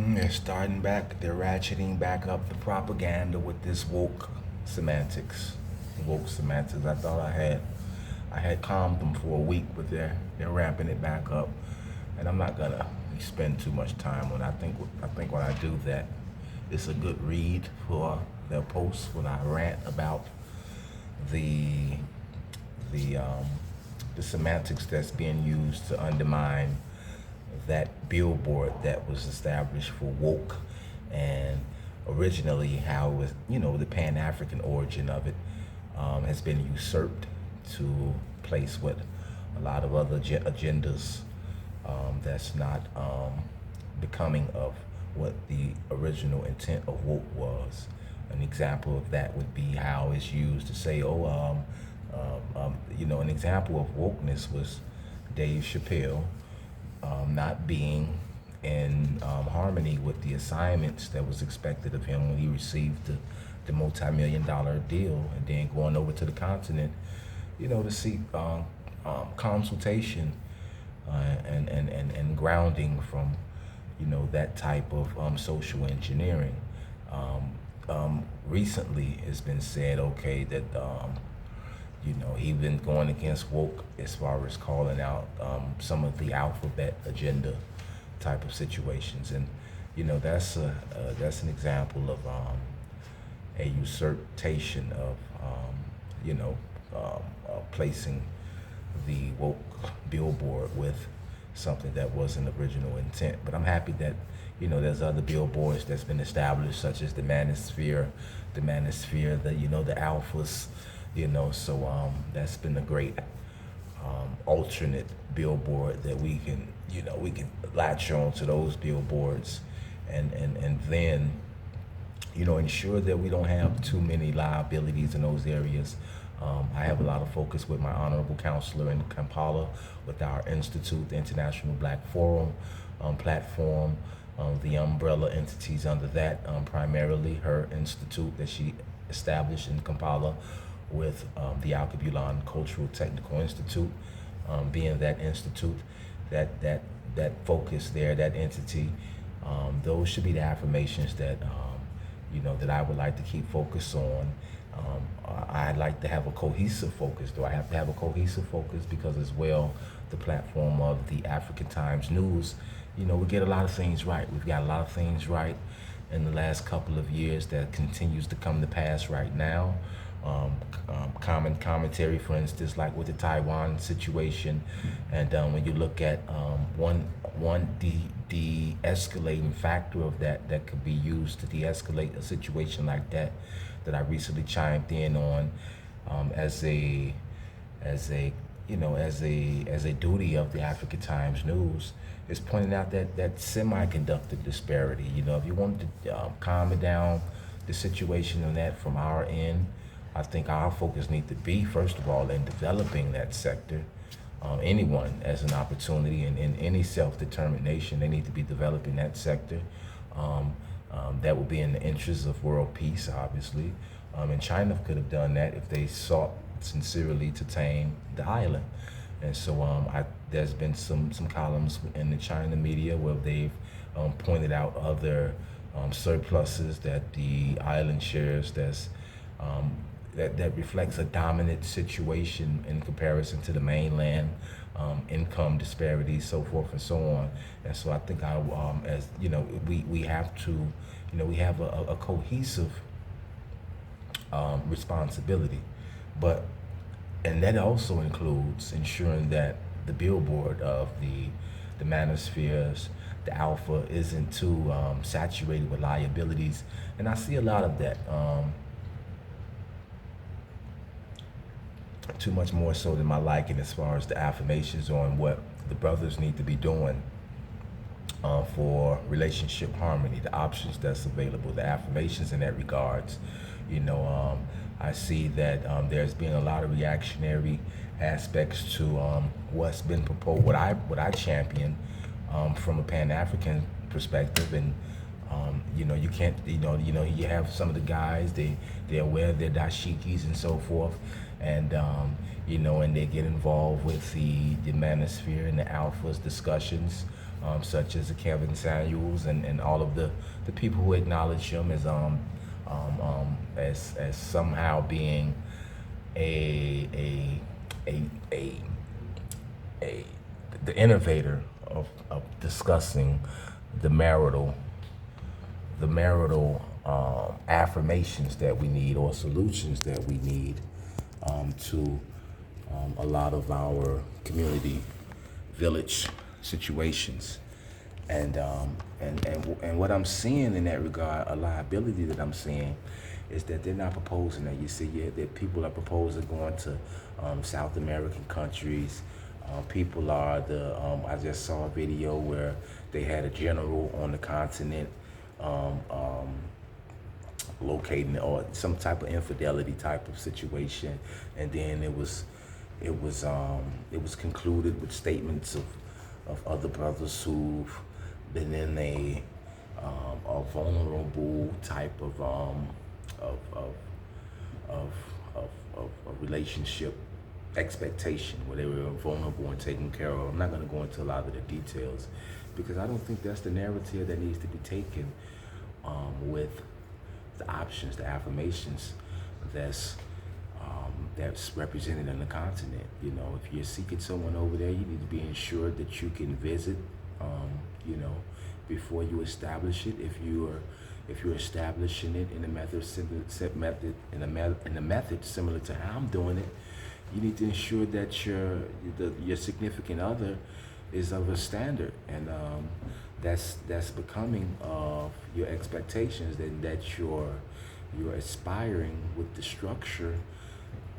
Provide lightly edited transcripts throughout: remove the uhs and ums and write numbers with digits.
They're starting back. They're ratcheting back up the propaganda with this woke semantics. Woke semantics. I thought I had calmed them for a week, but they're ramping it back up, and I'm not gonna spend too much time on. I think when I do that, it's a good read for their posts when I rant about the the um, the semantics that's being used to undermine that billboard that was established for woke, and originally how it was, the Pan-African origin of it has been usurped to place with a lot of other agendas that's not becoming of what the original intent of woke was. An example of that would be how it's used to say, an example of wokeness was Dave Chappelle not being in harmony with the assignments that was expected of him when he received the multi-million-dollar deal, and then going over to the continent, to seek consultation and grounding from, that type of social engineering. Recently, it's been said, okay, that he's been going against woke as far as calling out some of the alphabet agenda type of situations, and that's an example of a usurpation of placing the woke billboard with something that wasn't original intent. But I'm happy that there's other billboards that's been established, such as the manosphere, the alphas, so that's been a great alternate billboard that we can latch on to those billboards, and then ensure that we don't have too many liabilities in those areas. I have a lot of focus with my honorable counselor in Kampala with our institute, the International Black Forum platform, the umbrella entities under that, primarily her institute that she established in Kampala with the Alkebulan Cultural Technical Institute, being that institute, that focus there, that entity. Those should be the affirmations that that I would like to keep focus on. I'd like to have a cohesive focus. Do I have to have a cohesive focus? Because as well, the platform of the African Times News, we get a lot of things right. We've got a lot of things right in the last couple of years that continues to come to pass right now. Common commentary, for instance, like with the Taiwan situation, and when you look at one de-escalating factor of that could be used to de-escalate a situation like that I recently chimed in on as a duty of the African Times News, is pointing out that semiconductor disparity. If you wanted to calm it down, the situation on that from our end, I think our focus needs to be, first of all, in developing that sector. Anyone as an opportunity in any self-determined nation, they need to be developing that sector. That would be in the interest of world peace, obviously. And China could have done that if they sought sincerely to tame the island. And so there's been some columns in the China media where they've pointed out other surpluses that the island shares that reflects a dominant situation in comparison to the mainland, income disparities, so forth and so on. And so I think we have to, we have a cohesive responsibility, and that also includes ensuring that the billboard of the manospheres, the alpha, isn't too saturated with liabilities. And I see a lot of that. Too much more so than my liking, as far as the affirmations on what the brothers need to be doing for relationship harmony, the options that's available, the affirmations in that regards. I see that there's been a lot of reactionary aspects to what's been proposed, what I champion from a Pan-African perspective, and you can't, you have some of the guys, they're wear their dashikis and so forth, and and they get involved with the manosphere and the alphas discussions such as the Kevin Samuels and all of the people who acknowledge him as somehow being a a a a, a the innovator of discussing the marital affirmations that we need, or solutions that we need to a lot of our community village situations. And what I'm seeing in that regard, a liability that I'm seeing, is that they're not proposing that. You see, yeah, that people are proposing going to South American countries. People are I just saw a video where they had a general on the continent locating, or some type of infidelity type of situation, and then it was concluded with statements of other brothers who've been in a vulnerable type of relationship expectation, where they were vulnerable and taken care of. I'm not going to go into a lot of the details, because I don't think that's the narrative that needs to be taken with the options, the affirmations that's represented on the continent. You know, if you're seeking someone over there, you need to be ensured that you can visit, you know, before you establish it. If you're establishing it in a method similar to how I'm doing it, you need to ensure that your significant other is of a standard, and that's becoming of your expectations, and that you're aspiring with the structure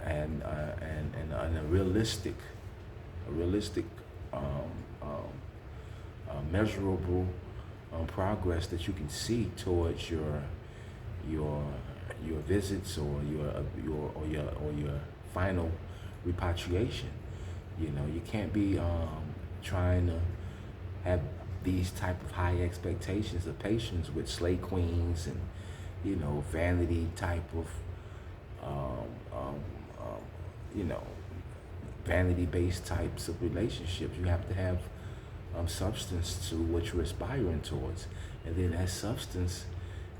and a realistic measurable progress that you can see towards your visits, or your final repatriation. You know, you can't be trying to have these type of high expectations of patience with slay queens and, you know, vanity type of you know, vanity-based types of relationships. You have to have substance to what you're aspiring towards, and then that substance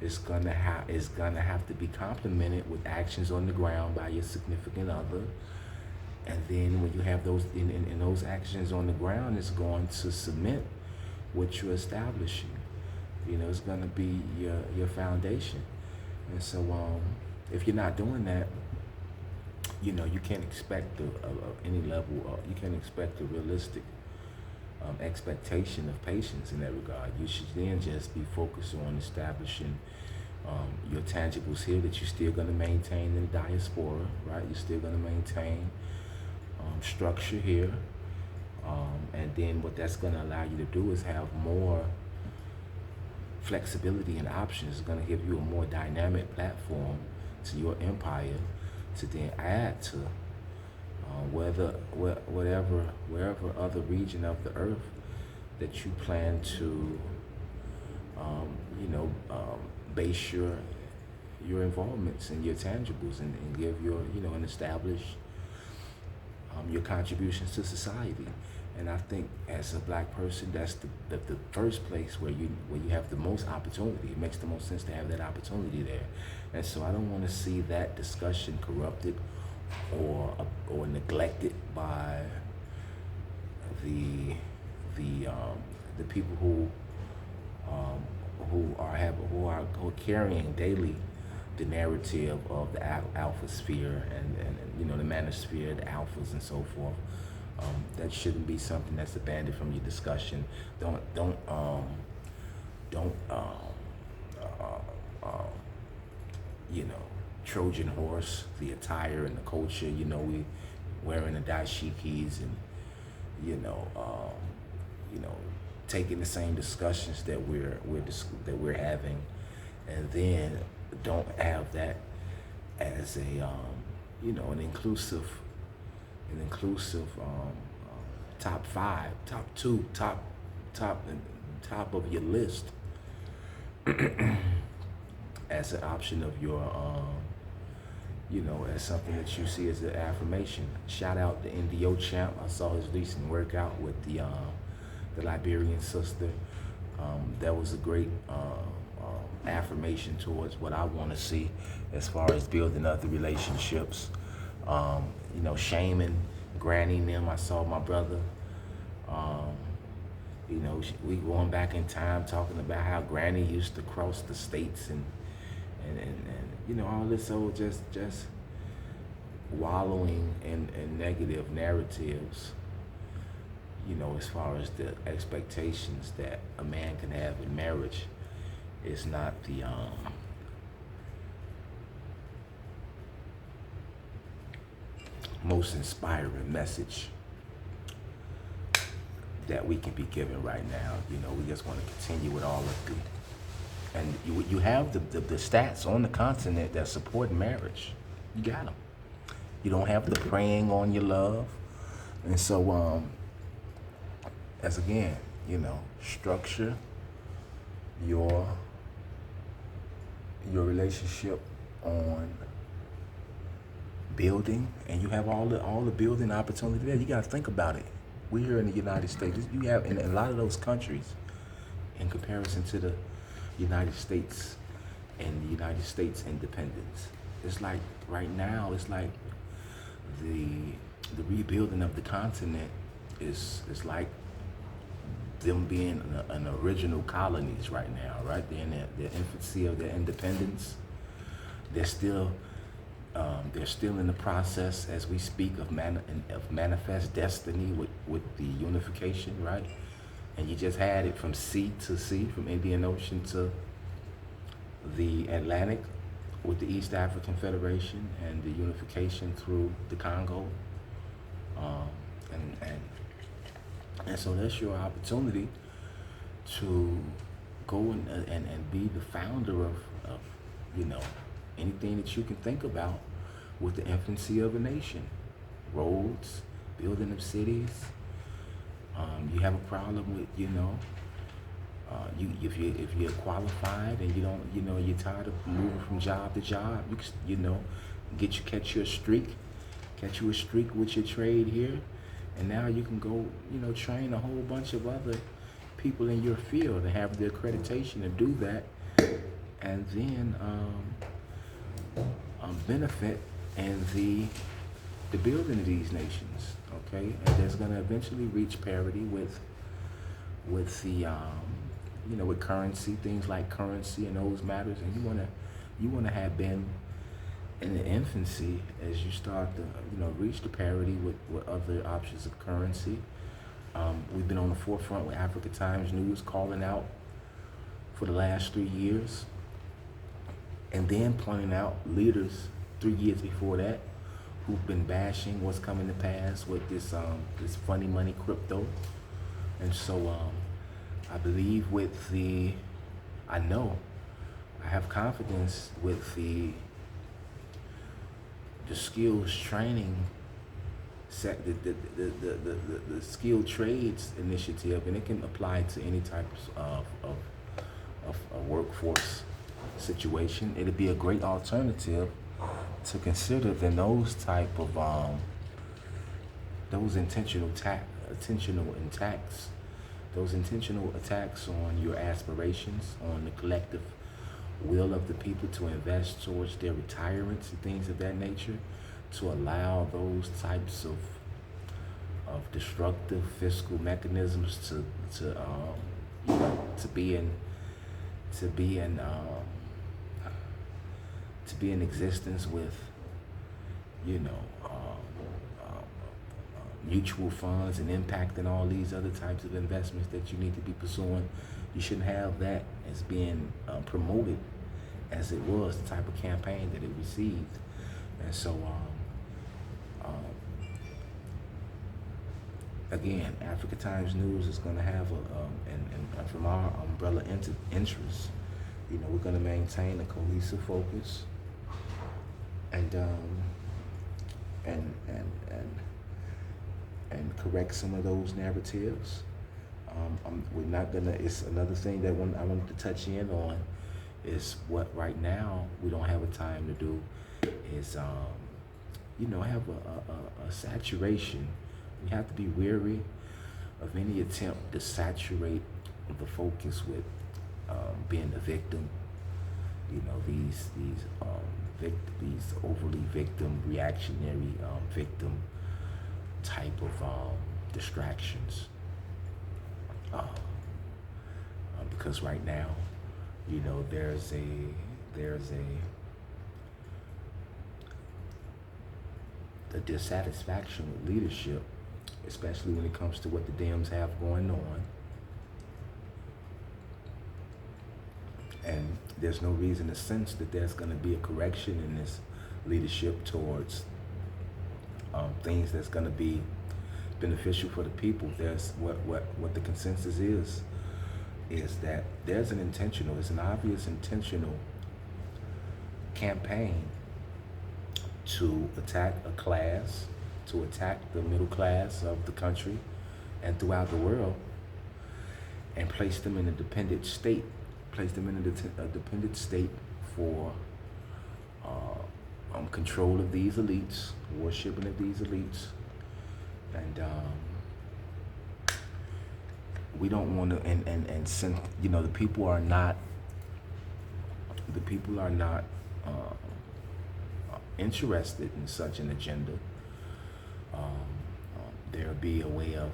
is gonna have to be complemented with actions on the ground by your significant other. And then when you have those in those actions on the ground, it's going to cement what you're establishing. You know, it's going to be your foundation. And so if you're not doing that, you know, you can't expect any level. You can't expect a realistic expectation of patience in that regard. You should then just be focused on establishing your tangibles here that you're still going to maintain in the diaspora, right? You're still going to maintain structure here, and then what that's going to allow you to do is have more flexibility and options. It's going to give you a more dynamic platform to your empire to then add to wherever other region of the earth that you plan to base your involvements and your tangibles, and give your and establish your contributions to society. And I think as a black person, that's the first place where you have the most opportunity. It makes the most sense to have that opportunity there. And so I don't want to see that discussion corrupted or neglected by the people who are carrying daily the narrative of the alpha sphere and the manosphere, the alphas and so forth. That shouldn't be something that's abandoned from your discussion. Don't Trojan horse the attire and the culture. We wearing the dashikis and taking the same discussions that we're having, and then don't have that as a an inclusive top five, top two, top of your list as an option of your as something that you see as an affirmation. Shout out to Indio Champ. I saw his recent workout with the the Liberian sister. That was a great affirmation towards what I want to see as far as building other relationships. Shaming Granny and them. I saw my brother. Um, we going back in time talking about how Granny used to cross the states and all this old just wallowing in negative narratives. As far as the expectations that a man can have in marriage is not the most inspiring message that we can be given right now. We just want to continue with all of the, and you have the stats on the continent that support marriage. You got them. You don't have the preying on your love, and so as again, structure your relationship on building, and you have all the building opportunity there. You got to think about it. We're here in the United States. You have in a lot of those countries, in comparison to the United States and the United States independence. It's like right now, it's like the rebuilding of the continent is like them being an original colonies right now, right? They're in the infancy of their independence. They're still in the process as we speak of manifest destiny with the unification, right? And you just had it from sea to sea, from Indian Ocean to the Atlantic with the East African Federation and the unification through the Congo. And so that's your opportunity to go and be the founder of anything that you can think about with the infancy of a nation. Roads, building of cities. You have a problem with, if you're qualified and you don't, you're tired of moving from job to job, you can, catch you a streak with your trade here, and now you can go, train a whole bunch of other people in your field and have the accreditation to do that, and then benefit in the building of these nations, okay? And that's going to eventually reach parity with the with currency, things like currency and those matters. And you want to have been in the infancy as you start to reach the parity with other options of currency. We've been on the forefront with Africa Times News calling out for the last 3 years, and then pointing out leaders 3 years before that who've been bashing what's coming to pass with this funny money crypto. And so I believe I have confidence with the skills training set, the skilled trades initiative, and it can apply to any type of workforce situation. It'd be a great alternative to consider than those type of those intentional attacks on your aspirations, on the collective will of the people to invest towards their retirements and things of that nature, to allow those types of destructive fiscal mechanisms to be in existence with mutual funds and impact and all these other types of investments that you need to be pursuing. You shouldn't have that as being promoted as it was, the type of campaign that it received. And so again, Africa Times News is going to have and from our umbrella interests, we're going to maintain a cohesive focus and correct some of those narratives. We're not gonna. It's another thing that I wanted to touch in on is what right now we don't have a time to do is have a saturation. We have to be weary of any attempt to saturate the focus with being the victim. You know, these overly victim, reactionary victim type of distractions. Because right now, you know, there's a dissatisfaction with leadership, especially when it comes to what the Dems have going on. And there's no reason to sense that there's going to be a correction in this leadership towards things that's going to be beneficial for the people. There's what the consensus is that there's an obvious intentional campaign to attack a class, to attack the middle class of the country and throughout the world, and place them in a dependent state for control of these elites, worshiping of these elites. And we don't want to, and since, you know, the people are not interested in such an agenda. There'll be a way of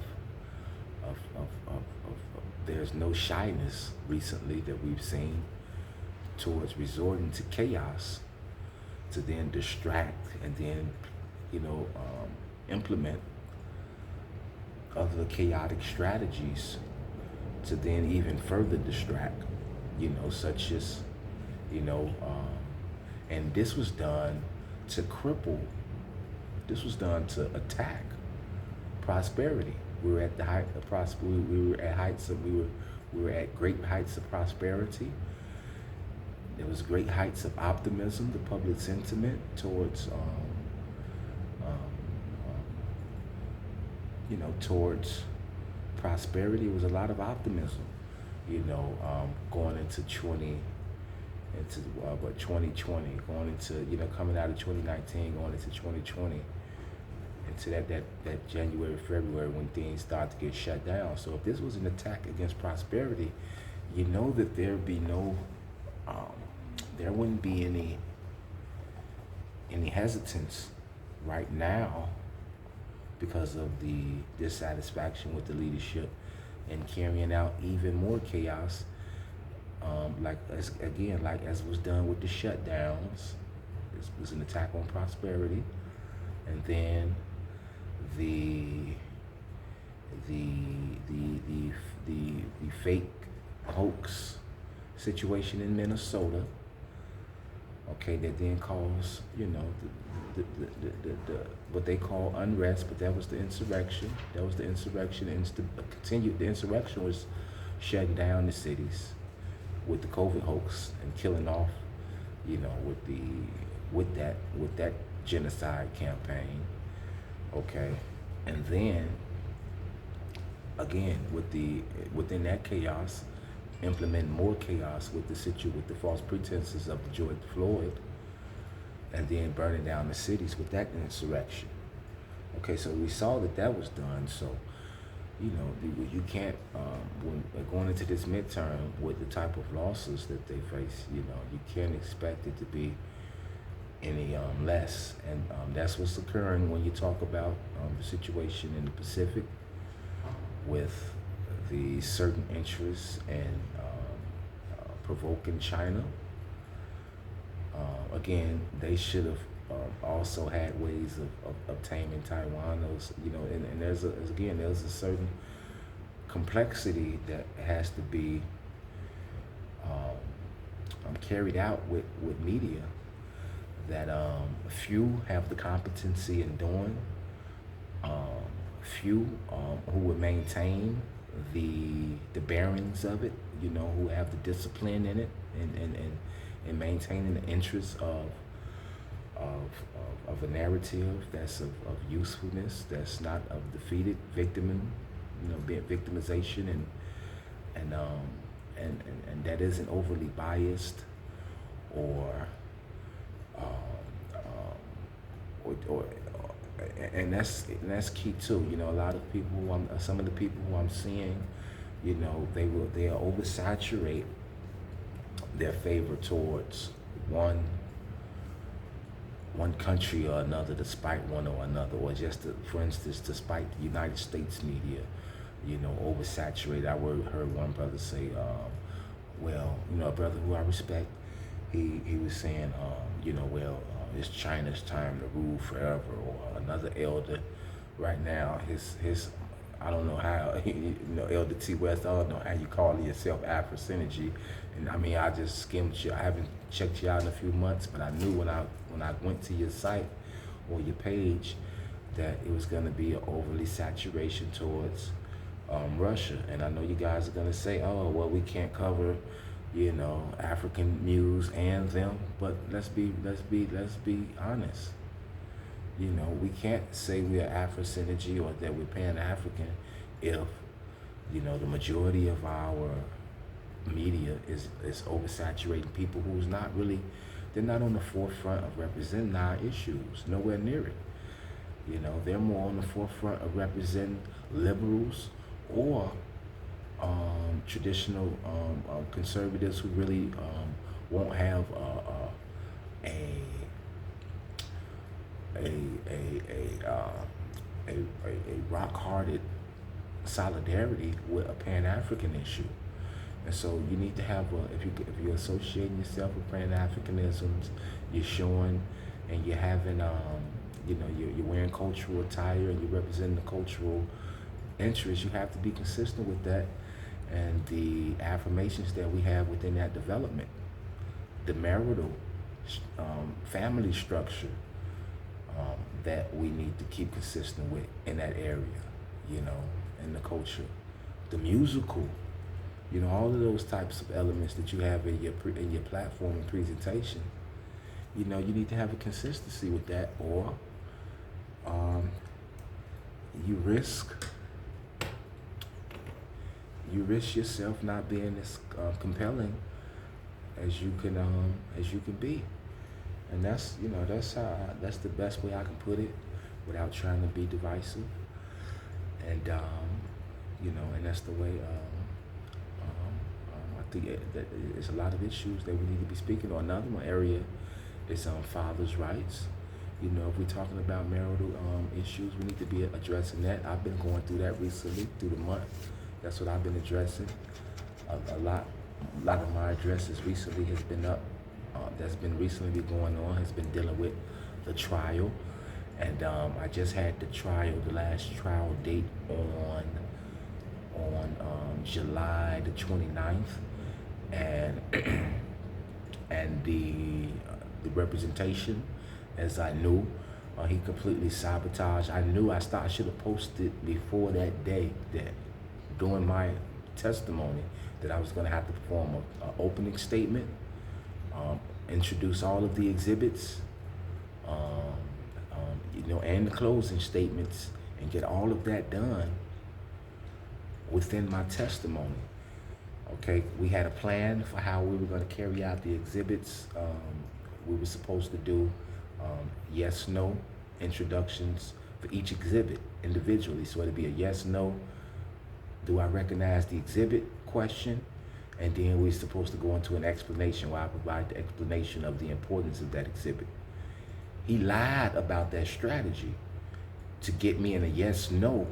there's no shyness recently that we've seen towards resorting to chaos to then distract and then, you know, implement other chaotic strategies to then even further distract, you know, such as, you know, and this was done to cripple, this was done to attack prosperity. We were at the height of prosperity. We were at great heights of prosperity. There was great heights of optimism, the public sentiment towards, you know, towards prosperity. It was a lot of optimism, you know, going into 2020, going into, you know, coming out of 2019, going into 2020. Into that January, February, when things start to get shut down. So if this was an attack against prosperity, you know that there'd be no, there wouldn't be any hesitance right now because of the dissatisfaction with the leadership and carrying out even more chaos, like as was done with the shutdowns. This was an attack on prosperity, and then the fake hoax situation in Minnesota, okay, that then caused, you know, the what they call unrest, but that was the insurrection. That was the insurrection, and continued. The insurrection was shutting down the cities with the COVID hoax and killing off, you know, with that genocide campaign. Okay, and then again within that chaos, implement more chaos with the false pretenses of George Floyd, and then burning down the cities with that insurrection. Okay, so we saw that was done. So, you know, you can't when going into this midterm with the type of losses that they face, you know, you can't expect it to be any less, and that's what's occurring when you talk about the situation in the Pacific with the certain interests and provoking China. Again, they should have also had ways of taming Taiwan. Those, you know, and there's a certain complexity that has to be carried out with media that few have the competency in doing, few who would maintain the bearings of it, you know, who have the discipline in it and maintaining the interests of a narrative that's of usefulness, that's not of defeated victimization and that isn't overly biased or and that's key too. You know, a lot of people some of the people who I'm seeing, you know, they'll oversaturate their favor towards one one country or another, despite one or another, or just to, for instance, despite the United States media, you know, oversaturated. Heard one brother say, well, you know, a brother who I respect, he was saying, you know, well, it's China's time to rule forever, or another elder right now, his I don't know how, you know, Elder T. West, I don't know how you call yourself Afro Synergy. And I mean, I just skimmed you. I haven't checked you out in a few months, but I knew when I went to your site or your page that it was going to be an overly saturation towards Russia. And I know you guys are going to say, oh, well, we can't cover, you know, African news and them. But let's be honest. You know, we can't say we're Afro Synergy or that we're Pan-African if, you know, the majority of our media is oversaturating people who's not really, they're not on the forefront of representing our issues, nowhere near it. You know, they're more on the forefront of representing liberals or traditional conservatives who really won't have a rock-hearted solidarity with a Pan-African issue. And so you need to have if you're associating yourself with Pan-Africanisms, you're showing and you're having you know, you're wearing cultural attire and you're representing the cultural interests, you have to be consistent with that and the affirmations that we have within that development, the marital family structure that we need to keep consistent with in that area, you know, in the culture, the musical, you know, all of those types of elements that you have in your platform and presentation. You know, you need to have a consistency with that, or you risk yourself not being as compelling as you can be. And that's, you know, that's the best way I can put it without trying to be divisive. And you know, and that's the way I think that there's a lot of issues that we need to be speaking on. Another one area is fathers' rights. You know, if we're talking about marital issues, we need to be addressing that. I've been going through that recently, through the month. That's what I've been addressing. A lot of my addresses recently has been up. That's been recently going on, has been dealing with the trial. And I just had the last trial date on July the 29th. And and the representation, as I knew, he completely sabotaged. I knew I should have posted before that day that during my testimony that I was going to have to perform an opening statement, introduce all of the exhibits, you know, and the closing statements, and get all of that done within my testimony. Okay, we had a plan for how we were going to carry out the exhibits. We were supposed to do yes, no introductions for each exhibit individually. So it'd be a yes, no, do I recognize the exhibit question? And then we're supposed to go into an explanation where I provide the explanation of the importance of that exhibit. He lied about that strategy to get me in a yes, no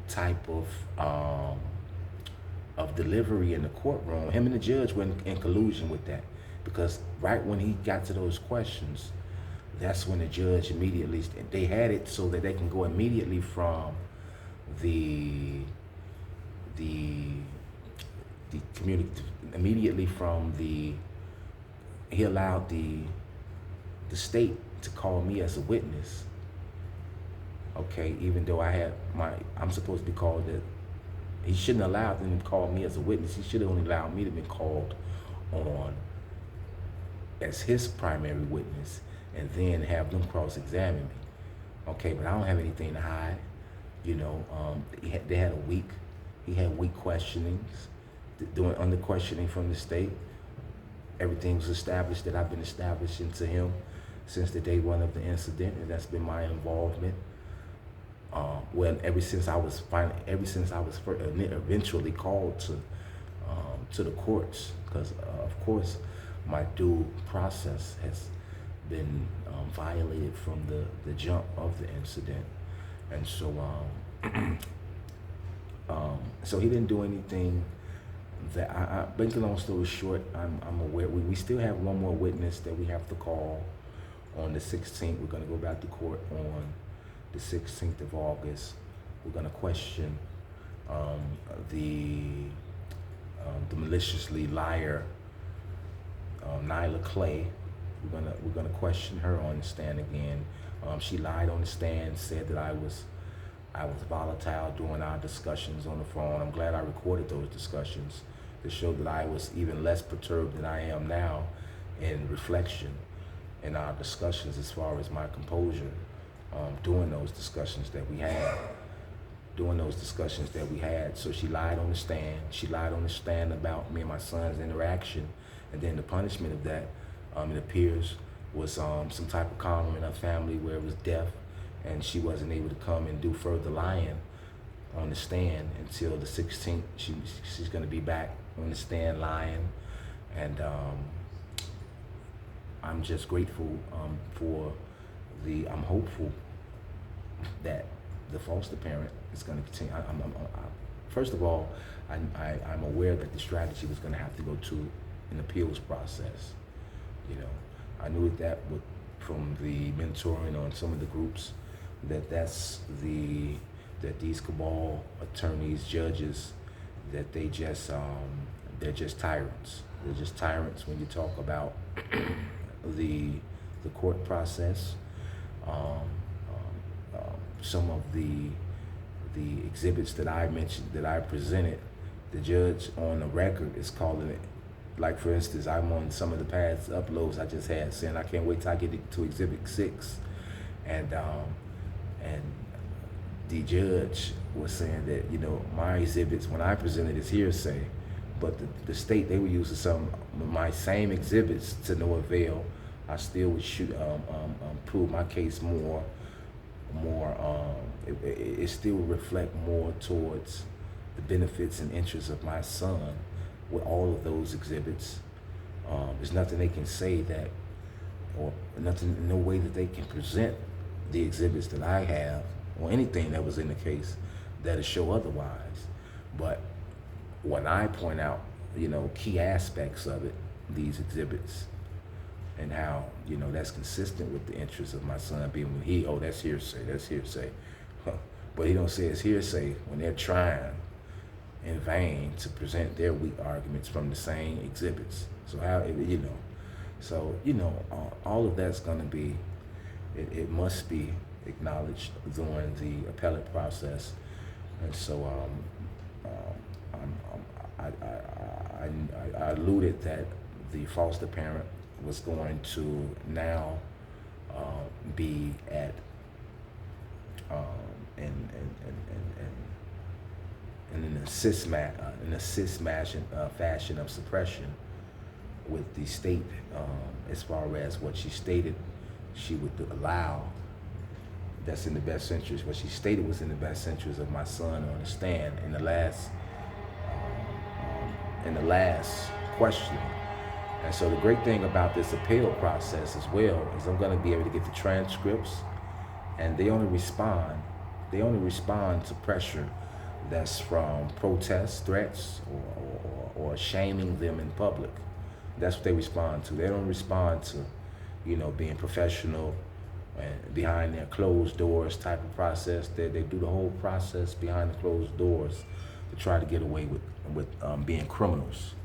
type of delivery in the courtroom. Him and the judge were in collusion with that, because right when he got to those questions, that's when the judge immediately, they had it so that they can go immediately from the community, immediately from he allowed the state to call me as a witness. Okay, even though I'm supposed to be called it, he shouldn't allow them to call me as a witness. He should have only allowed me to be called on as his primary witness and then have them cross-examine me. Okay, but I don't have anything to hide. You know, they had a week. He had weak questionings, doing under questioning from the state. Everything was established that I've been establishing to him since the day one of the incident, and that's been my involvement. Well, ever since I was eventually called to the courts, because of course my due process has been violated from the jump of the incident, and so so he didn't do anything that making a long story short, I'm aware we still have one more witness that we have to call on the 16th. We're going to go back to court on the 16th of August. We're going to question the maliciously liar Nyla Clay. We're gonna question her on the stand again. She lied on the stand, said that I was volatile during our discussions on the phone. I'm glad I recorded those discussions to show that I was even less perturbed than I am now in reflection in our discussions as far as my composure during those discussions that we had. So she lied on the stand. She lied on the stand about me and my son's interaction, and then the punishment of that, it appears, was some type of karma in her family where it was death, and she wasn't able to come and do further lying on the stand until the 16th. She's going to be back on the stand lying, and I'm just grateful I'm hopeful that the foster parent is going to continue. First of all, I'm aware that the strategy was going to have to go to an appeals process. You know, I knew that from the mentoring on some of the groups, that these cabal attorneys, judges, that they're just tyrants. They're just tyrants when you talk about the court process. Some of the exhibits that I mentioned, that I presented, the judge on the record is calling it, like for instance, I'm on some of the past uploads I just had saying I can't wait till I get to Exhibit 6, and the judge was saying that, you know, my exhibits when I presented is hearsay, but the state, they were using some of my same exhibits to no avail. I still would prove my case more. It still reflect more towards the benefits and interests of my son with all of those exhibits. There's nothing they can say that, or nothing, no way that they can present the exhibits that I have or anything that was in the case that'll show otherwise. But when I point out, you know, key aspects of it, these exhibits, and how, you know, that's consistent with the interests of my son being with that's hearsay. But he don't say it's hearsay when they're trying in vain to present their weak arguments from the same exhibits. So how, you know, so, you know, all of that's gonna be, it must be acknowledged during the appellate process. And so I alluded that the foster parent was going to now be at in an assist fashion of suppression with the state, as far as what she stated she would allow. That's in the best interest. What she stated was in the best interest of my son on the stand in the last questioning. And so the great thing about this appeal process as well is I'm going to be able to get the transcripts, and they only respond to pressure that's from protests, threats, or shaming them in public. That's what they respond to. They don't respond to, you know, being professional and behind their closed doors type of process. They do the whole process behind the closed doors to try to get away with being criminals.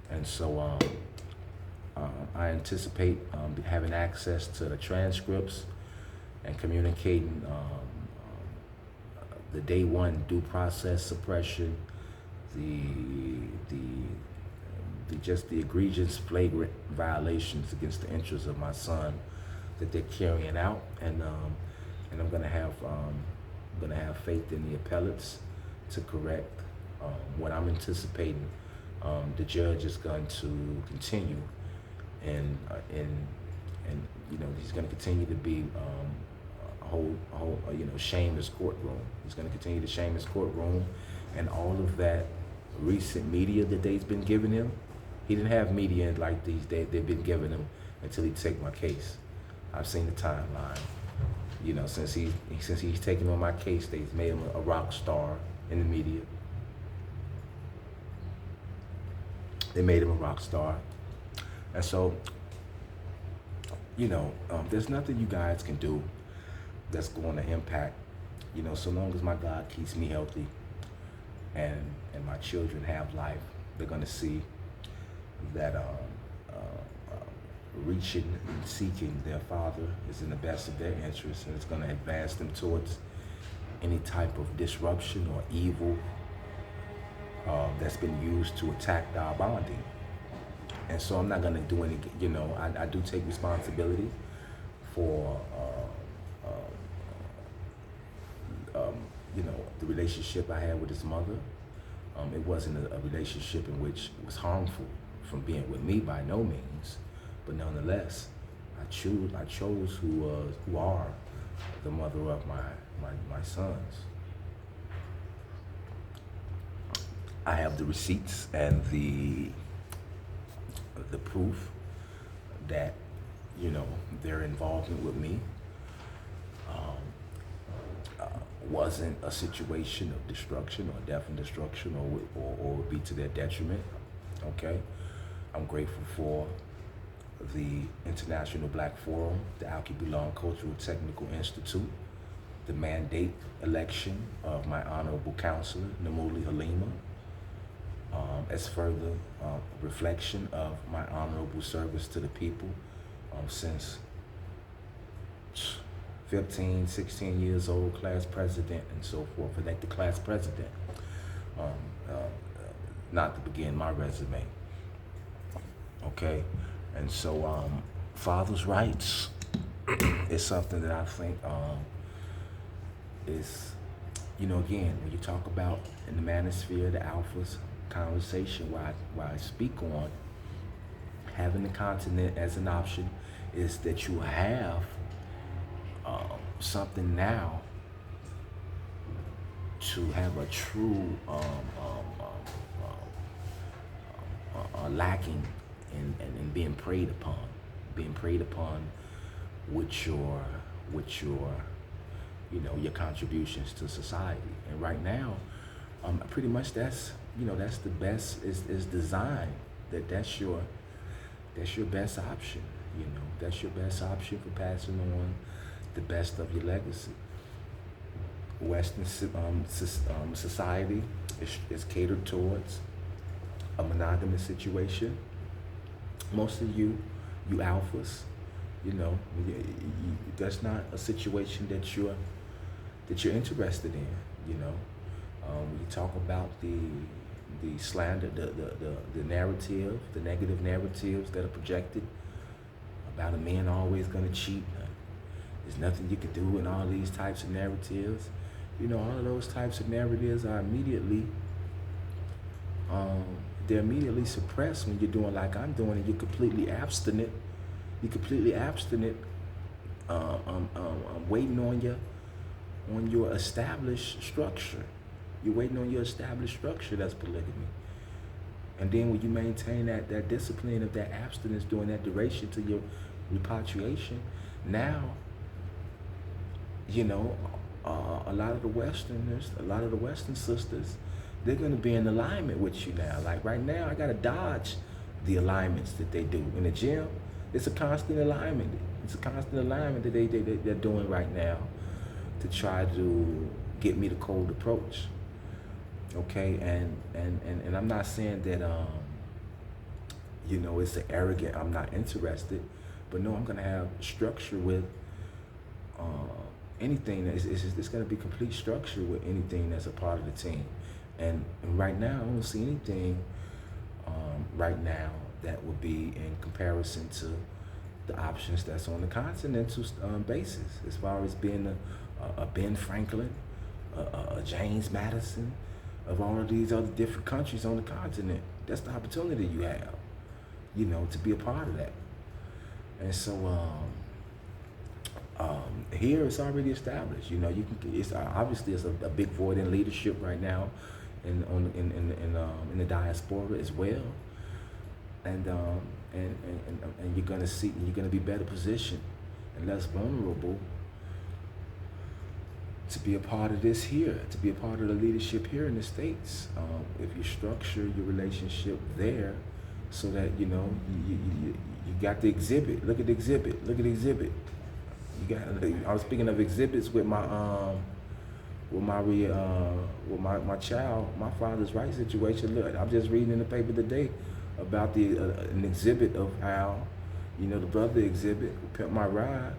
And so I anticipate having access to the transcripts and communicating the day one due process suppression, just the egregious, flagrant violations against the interests of my son that they're carrying out, and I'm gonna have faith in the appellates to correct what I'm anticipating. The judge is going to continue in and he's going to continue to be shame his courtroom. He's going to continue to shame his courtroom, and all of that recent media that they've been giving him. He didn't have media like they've been giving him until he take my case. I've seen the timeline. Since he's taken on my case, they've made him a rock star in the media. They made him a rock star, and so there's nothing you guys can do that's going to impact. So long as my God keeps me healthy, and my children have life, they're going to see that reaching and seeking their Father is in the best of their interests, and it's going to advance them towards any type of disruption or evil that's been used to attack our bonding. And so I'm not going to do any, I do take responsibility for, the relationship I had with his mother. It wasn't a relationship in which it was harmful from being with me by no means, but nonetheless, I chose who are the mother of my sons. I have the receipts and the proof that their involvement with me wasn't a situation of destruction or death and destruction or would be to their detriment. Okay, I'm grateful for the International Black Forum, the Al-Kibulan Cultural Technical Institute, the mandate election of my honorable counselor, Namuli Halima, as further reflection of my honorable service to the people since 15, 16 years old, class president, and so forth, elected class president, not to begin my resume. Okay, and so father's rights is something that I think is, again, when you talk about in the manosphere, the alphas conversation, where I speak on having the continent as an option, is that you have something now to have a true lacking in being preyed upon with your your contributions to society. And right now, pretty much that's the best is designed, that's your best option. That's your best option for passing on the best of your legacy. Western society is catered towards a monogamous situation. Most of you alphas, that's not a situation that you're interested in. When you talk about the slander, the narrative, the negative narratives that are projected about a man always going to cheat. There's nothing you can do in all these types of narratives. All of those types of narratives are immediately, they're immediately suppressed when you're doing like I'm doing, and you're completely abstinent. Waiting on your established structure. You're waiting on your established structure, that's polygamy. And then when you maintain that discipline of that abstinence during that duration to your repatriation, now, a lot of the Westerners, a lot of the Western sisters, they're going to be in alignment with you now. Like right now, I got to dodge the alignments that they do. In the gym, it's a constant alignment. It's a constant alignment that they're doing right now to try to get me the cold approach. Okay, and I'm not saying that it's an arrogant, I'm not interested, but no, I'm gonna have structure with anything that it's gonna be complete structure with anything that's a part of the team. And right now, I don't see anything right now that would be in comparison to the options that's on the continental basis, as far as being a Ben Franklin, a James Madison, of all of these other different countries on the continent. That's the opportunity you have, to be a part of that. And so here it's already established. You know, you can. It's obviously it's a big void in leadership right now, in the diaspora as well. And and you're gonna be better positioned and less vulnerable to be a part of this here, to be a part of the leadership here in the States. If you structure your relationship there so that, you know, you got the exhibit. Look at the exhibit. Look at the exhibit. You got. I was speaking of exhibits with my child, my father's right situation. Look, I'm just reading in the paper today about an exhibit of how, you know, the brother exhibit, Pimp My Ride,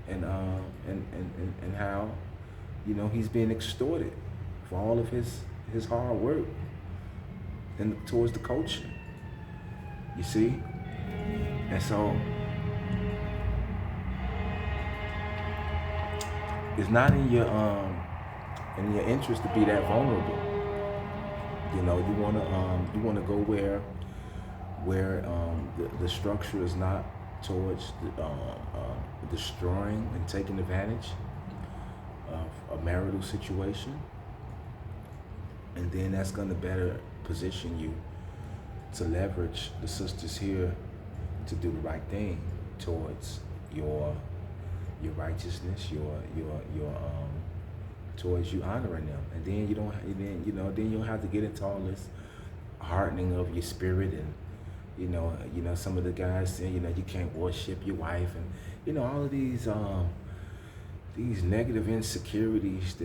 and how, you know, he's being extorted for all of his hard work and towards the culture. You see? And so it's not in your interest to be that vulnerable. You know, you wanna go where the structure is not towards destroying and taking advantage of a marital situation, and then that's going to better position you to leverage the sisters here to do the right thing towards your righteousness, towards you honoring them, and then you don't have to get into all this hardening of your spirit, and you know some of the guys say, you know, you can't worship your wife, and you know all of these negative insecurities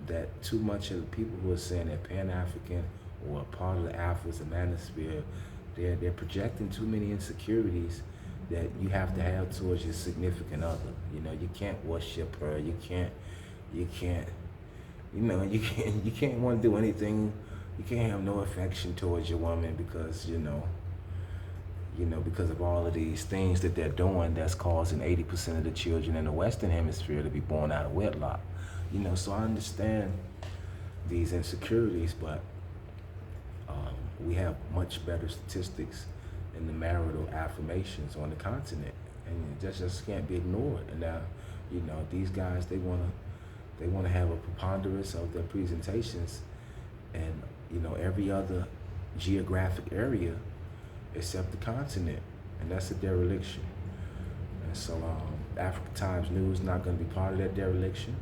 that too much of the people who are saying they're Pan-African or part of the Afros and Manosphere, they're projecting too many insecurities that you have to have towards your significant other. You know, you can't worship her. You can't want to do anything. You can't have no affection towards your woman because because of all of these things that they're doing that's causing 80% of the children in the Western Hemisphere to be born out of wedlock. You know, so I understand these insecurities, but we have much better statistics in the marital affirmations on the continent, and it just can't be ignored. And now, you know, these guys, they wanna have a preponderance of their presentations, and you know, every other geographic area except the continent, and that's a dereliction. And so Africa Times News is not going to be part of that dereliction.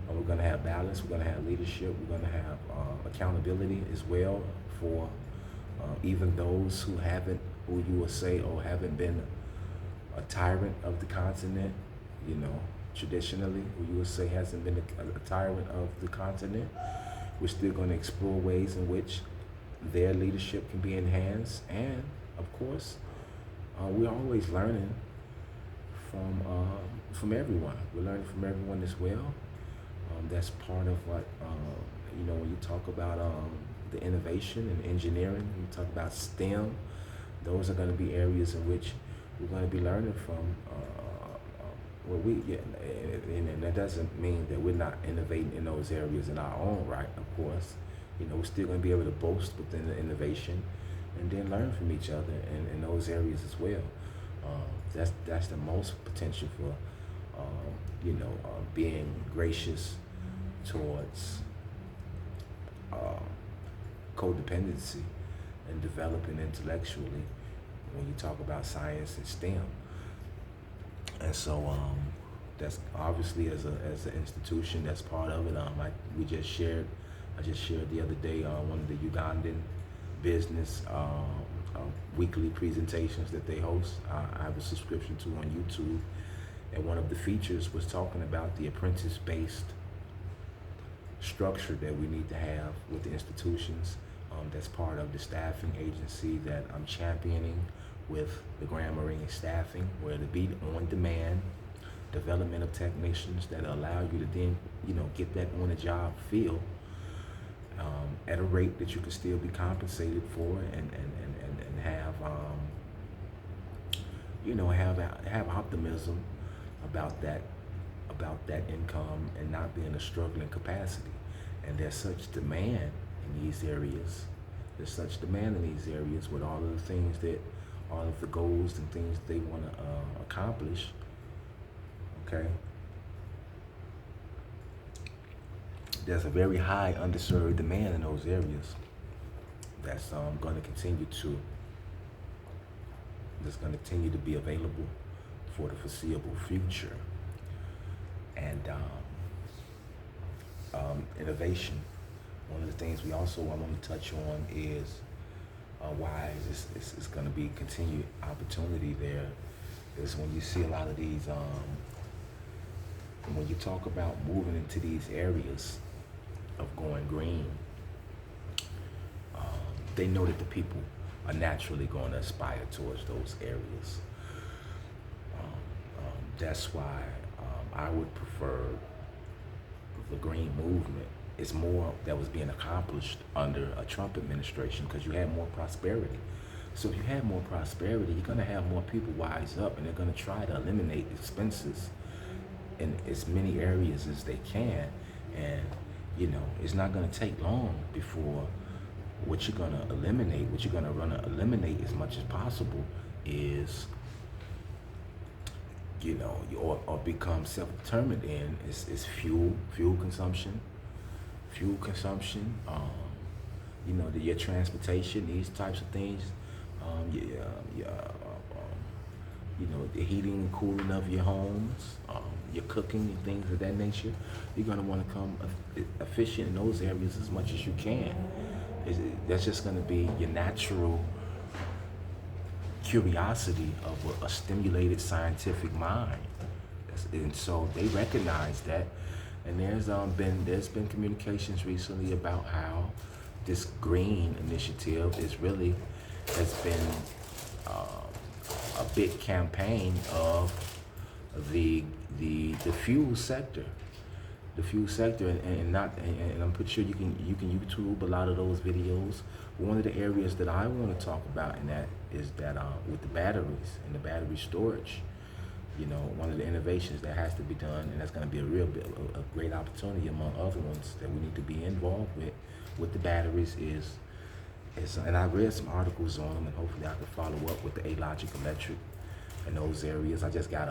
We're going to have balance, we're going to have leadership, we're going to have accountability as well for even those who you will say, haven't been a tyrant of the continent, you know, traditionally, who you would say hasn't been a tyrant of the continent. We're still going to explore ways in which their leadership can be enhanced, and of course, we're always learning from everyone. We're learning from everyone as well. That's part of what when you talk about the innovation and engineering, you talk about STEM. Those are going to be areas in which we're going to be learning from. And that doesn't mean that we're not innovating in those areas in our own right, of course. You know, we're still going to be able to boast within the innovation and then learn from each other in those areas as well. That's the most potential for, being gracious towards codependency and developing intellectually when you talk about science and STEM. And so that's obviously as an institution, that's part of it. I just shared the other day one of the Ugandan business weekly presentations that they host. I have a subscription to on YouTube, and one of the features was talking about the apprentice-based structure that we need to have with the institutions. That's part of the staffing agency that I'm championing with the Grand Marine staffing, where to be on demand development of technicians that allow you to then, get that on the job feel at a rate that you can still be compensated for and have optimism about that income and not being a struggling capacity. And there's such demand in these areas. There's such demand in these areas with all of the things that all of the goals and things they want to accomplish. Okay, there's a very high underserved demand in those areas that's going to continue to be available for the foreseeable future. And innovation. One of the things we also want to touch on is why it's going to be continued opportunity there. Is when you see a lot of these, when you talk about moving into these areas of going green, they know that the people are naturally going to aspire towards those areas. That's why I would prefer the green movement. It's more that was being accomplished under a Trump administration because you had more prosperity. So if you have more prosperity, you're going to have more people wise up, and they're going to try to eliminate expenses in as many areas as they can. And it's not going to take long before what you're going to eliminate as much as possible is or become self-determined in is fuel consumption, your transportation, these types of things, the heating and cooling of your homes, your cooking and things of that nature. You're going to want to become efficient in those areas as much as you can. That's just going to be your natural curiosity of a stimulated scientific mind. And so they recognize that. And there's been communications recently about how this green initiative has been a big campaign of the fuel sector. The fuel sector, and I'm pretty sure you can YouTube a lot of those videos. One of the areas that I want to talk about in that is that with the batteries and the battery storage, one of the innovations that has to be done, and that's going to be a great opportunity among other ones that we need to be involved with the batteries is, and I read some articles on them, and hopefully I can follow up with the A-Logic Electric in those areas. I just got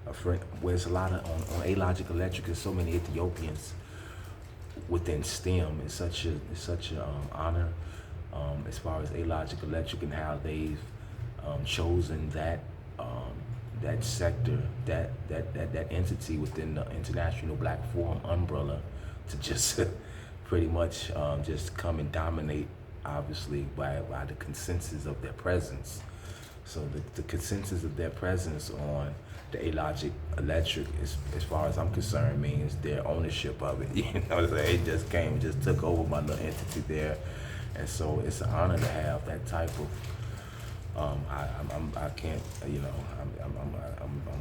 a friend where it's a lot of on A-Logic Electric. There's so many Ethiopians within STEM. It's such a honor as far as A-Logic Electric and how they've chosen that sector, that entity within the International Black Forum umbrella to just pretty much just come and dominate, obviously, by the consensus of their presence. So the consensus of their presence on the A-Logic Electric, as far as I'm concerned, means their ownership of it. It just took over my little entity there. And so it's an honor to have that type of, I'm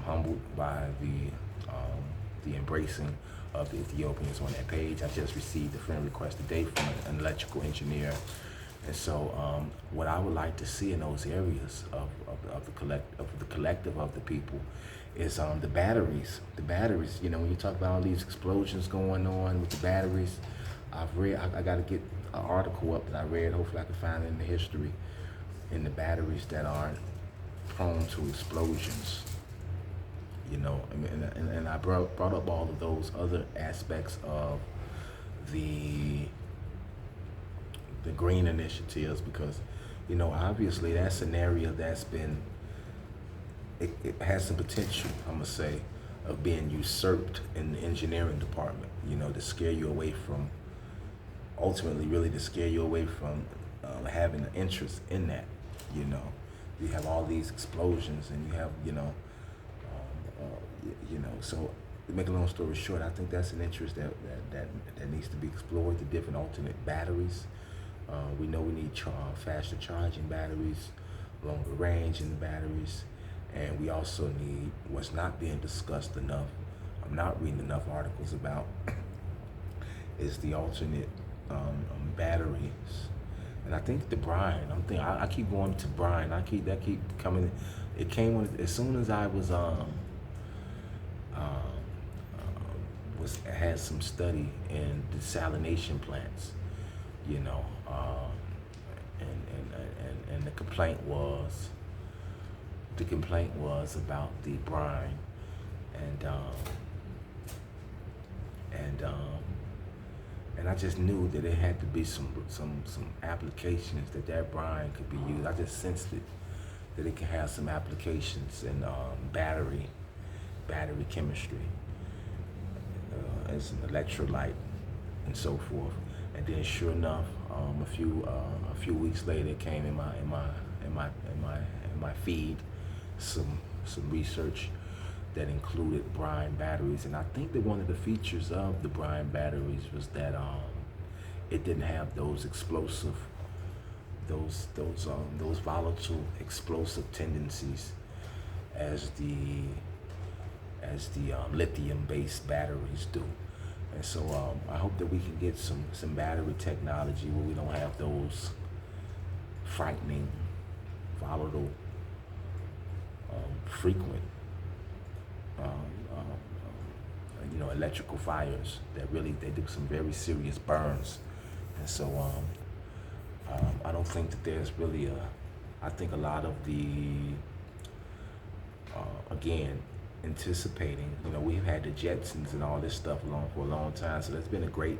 humbled by the embracing of the Ethiopians on that page. I just received a friend request today from an electrical engineer. And so what I would like to see in those areas of the collective of the people is the batteries. The batteries, when you talk about all these explosions going on with the batteries, I've read, I got to get an article up that I read, hopefully I can find it in the history, in the batteries that aren't prone to explosions. And I brought up all of those other aspects of the green initiatives because, obviously that's an area that's been, it has some potential, I'm gonna say, of being usurped in the engineering department, to scare you away from, ultimately really to scare you away from having an interest in that. You have all these explosions and you have, so to make a long story short, I think that's an interest that needs to be explored, the different alternate batteries. We know we need faster charging batteries, longer range in the batteries, and we also need what's not being discussed enough, I'm not reading enough articles about, is the alternate batteries. And I think the brine, I keep going to brine, that keep coming, it came on, as soon as I was had some study in desalination plants, and the complaint was about the brine, and and um, and I just knew that it had to be some applications that brine could be used. I just sensed it, that it can have some applications in battery chemistry, as an electrolyte and so forth. And then sure enough, a few weeks later, it came in my feed some research that included brine batteries. And I think that one of the features of the brine batteries was that it didn't have those explosive, those volatile explosive tendencies as the lithium-based batteries do. And so I hope that we can get some battery technology where we don't have those frightening, volatile, frequent, electrical fires that really, they do some very serious burns. And so I don't think that there's really I think a lot of the, again, anticipating, we've had the Jetsons and all this stuff for a long time, so there's been a great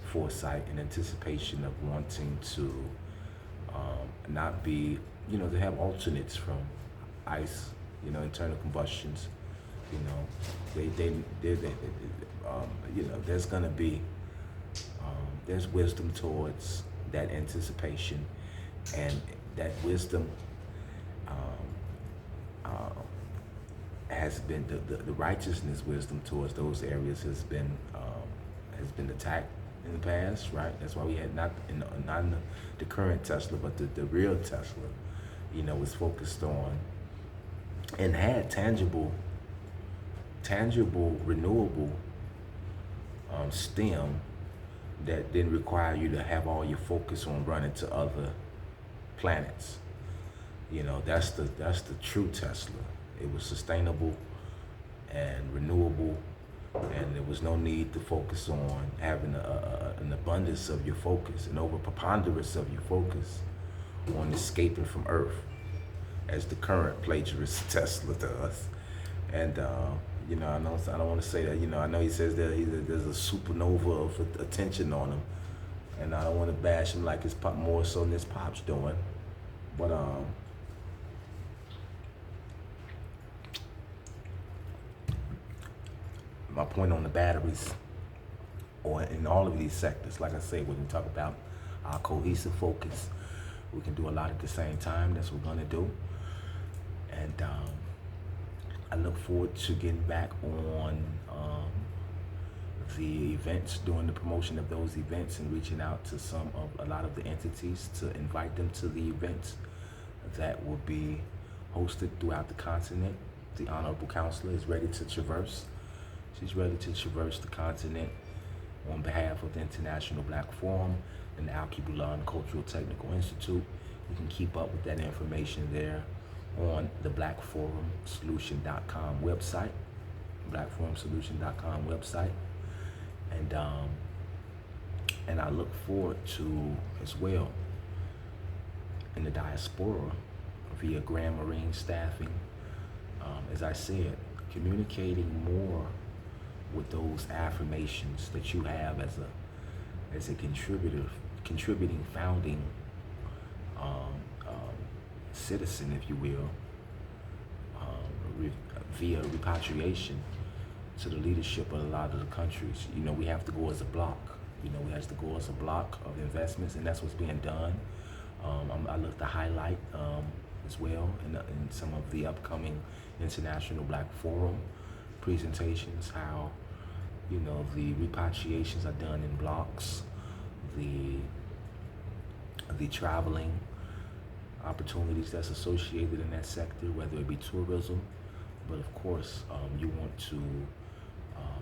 foresight and anticipation of wanting to not be, to have alternates from ICE, internal combustions. There's gonna be, there's wisdom towards that anticipation, and that wisdom has been the righteousness wisdom towards those areas has been attacked in the past, right? That's why we had not in the current Tesla, but the real Tesla, was focused on and had tangible, renewable STEM that didn't require you to have all your focus on running to other planets. That's the true Tesla. It was sustainable and renewable, and there was no need to focus on having an abundance of your focus, an over preponderance of your focus on escaping from Earth, as the current plagiarist Tesla does. And I don't want to say that. I know he says that there's a supernova of attention on him, and I don't want to bash him like it's more so than his pop's doing. But my point on the batteries, or in all of these sectors, like I say, when we talk about our cohesive focus, we can do a lot at the same time. That's what we're gonna do. And I look forward to getting back on the events, doing the promotion of those events, and reaching out to a lot of the entities to invite them to the events that will be hosted throughout the continent. The Honorable Counselor is ready to traverse. She's ready to traverse the continent on behalf of the International Black Forum and the Al-Kibulan Cultural Technical Institute. You can keep up with that information there on the blackforumsolution.com website, blackforumsolution.com website. And I look forward to, as well, in the diaspora via Grand Marine staffing, as I said, communicating more with those affirmations that you have as a contributing founding citizen, if you will, via repatriation to the leadership of a lot of the countries. We have to go as a block. We have to go as a block of investments, and that's what's being done. I look to highlight as well in some of the upcoming International Black Forum presentations how the repatriations are done in blocks, the traveling opportunities that's associated in that sector, whether it be tourism, but of course you want to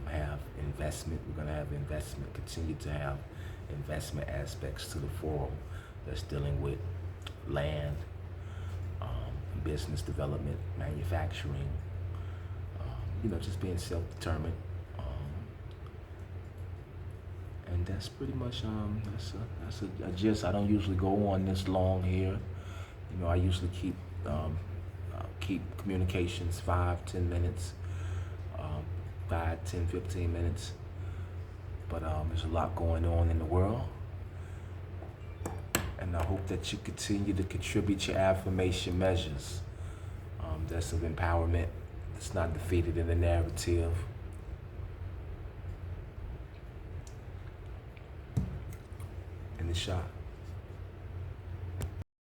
have investment. We're going to have investment, continue to have investment aspects to the forum that's dealing with land, business development, manufacturing, just being self-determined, and that's pretty much that's a gist. I don't usually go on this long here. You know, I usually keep communications 5, 10 minutes, 5, 10, 15 minutes. But there's a lot going on in the world, and I hope that you continue to contribute your affirmation measures. That's of empowerment. It's not defeated in the narrative. In the shot.